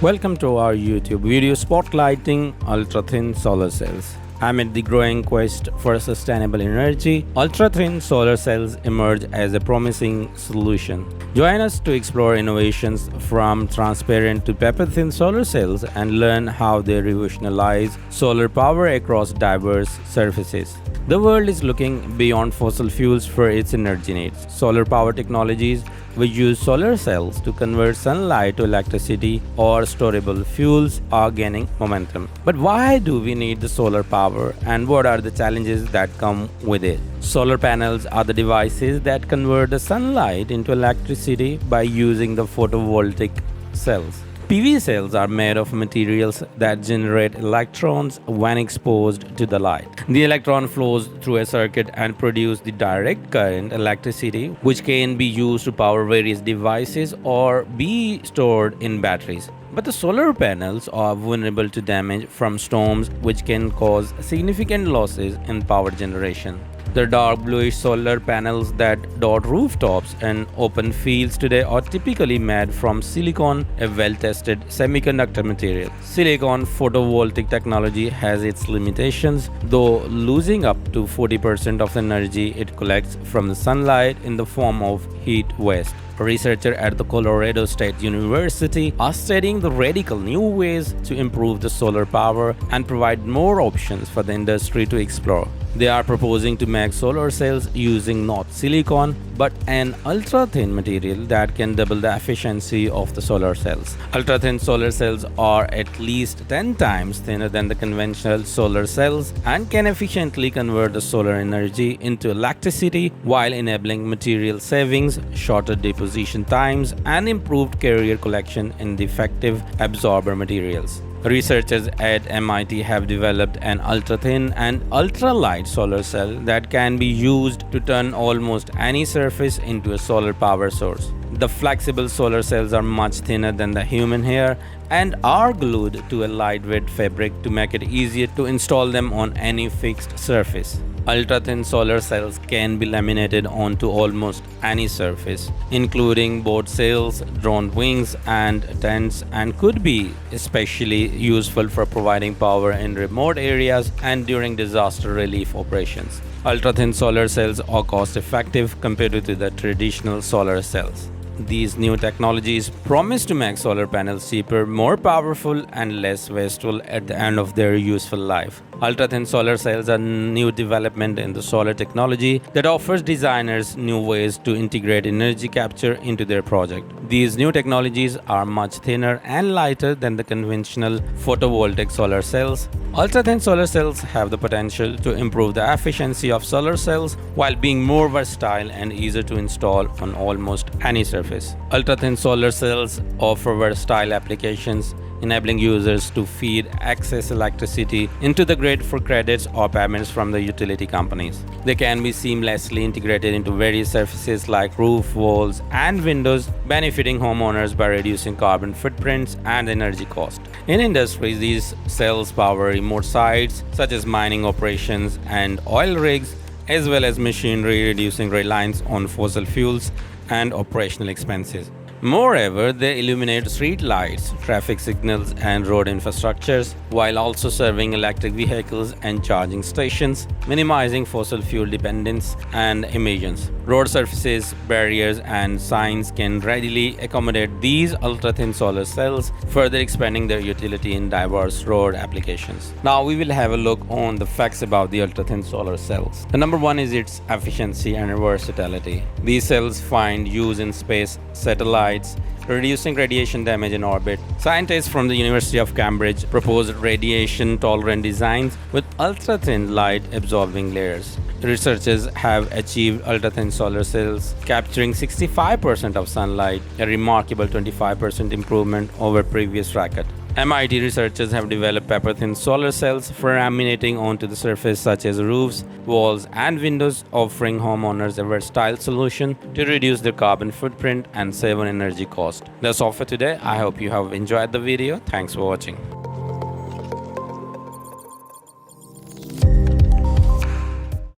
Welcome to our YouTube video spotlighting ultra-thin solar cells. Amid the growing quest for sustainable energy, ultra-thin solar cells emerge as a promising solution. Join us to explore innovations from transparent to paper-thin solar cells and learn how they revolutionize solar power across diverse surfaces. The world is looking beyond fossil fuels for its energy needs. Solar power technologies which use solar cells to convert sunlight to electricity or storable fuels are gaining momentum. But why do we need the solar power and what are the challenges that come with it? Solar panels are the devices that convert the sunlight into electricity by using the photovoltaic cells. PV cells are made of materials that generate electrons when exposed to the light. The electron flows through a circuit and produces the direct current electricity, which can be used to power various devices or be stored in batteries. But the solar panels are vulnerable to damage from storms, which can cause significant losses in power generation. The dark bluish solar panels that dot rooftops and open fields today are typically made from silicon, a well-tested semiconductor material. Silicon photovoltaic technology has its limitations, though losing up to 40% of the energy it collects from the sunlight in the form of heat waste. Researchers at the Colorado State University are studying the radical new ways to improve the solar power and provide more options for the industry to explore. They are proposing to make solar cells using not silicon but an ultra-thin material that can double the efficiency of the solar cells. Ultra-thin solar cells are at least 10 times thinner than the conventional solar cells and can efficiently convert the solar energy into electricity while enabling material savings, shorter deposition times, and improved carrier collection in the effective absorber materials. Researchers at MIT have developed an ultra-thin and ultra-light solar cell that can be used to turn almost any surface into a solar power source. The flexible solar cells are much thinner than the human hair and are glued to a lightweight fabric to make it easier to install them on any fixed surface. Ultra-thin solar cells can be laminated onto almost any surface, including boat sails, drone wings, and tents, and could be especially useful for providing power in remote areas and during disaster relief operations. Ultra-thin solar cells are cost-effective compared to the traditional solar cells. These new technologies promise to make solar panels cheaper, more powerful, and less wasteful at the end of their useful life. Ultra-thin solar cells are a new development in the solar technology that offers designers new ways to integrate energy capture into their project. These new technologies are much thinner and lighter than the conventional photovoltaic solar cells. Ultra-thin solar cells have the potential to improve the efficiency of solar cells while being more versatile and easier to install on almost any surface. Ultra-thin solar cells offer versatile applications, enabling users to feed excess electricity into the grid for credits or payments from the utility companies. They can be seamlessly integrated into various surfaces like roof, walls, and windows, benefiting homeowners by reducing carbon footprints and energy cost. In industries, these cells power remote sites such as mining operations and oil rigs, as well as machinery, reducing reliance on fossil fuels and operational expenses. Moreover, they illuminate street lights, traffic signals, and road infrastructures, while also serving electric vehicles and charging stations, minimizing fossil fuel dependence and emissions. Road surfaces, barriers, and signs can readily accommodate these ultra-thin solar cells, further expanding their utility in diverse road applications. Now we will have a look on the facts about the ultra-thin solar cells. The number one is its efficiency and versatility. These cells find use in space, satellites, reducing radiation damage in orbit. Scientists from the University of Cambridge proposed radiation-tolerant designs with ultra-thin light-absorbing layers. Researchers have achieved ultra-thin solar cells capturing 65% of sunlight, a remarkable 25% improvement over previous record. MIT researchers have developed paper-thin solar cells for laminating onto the surface such as roofs, walls, and windows, offering homeowners a versatile solution to reduce their carbon footprint and save on energy cost. That's all for today. I hope you have enjoyed the video. Thanks for watching.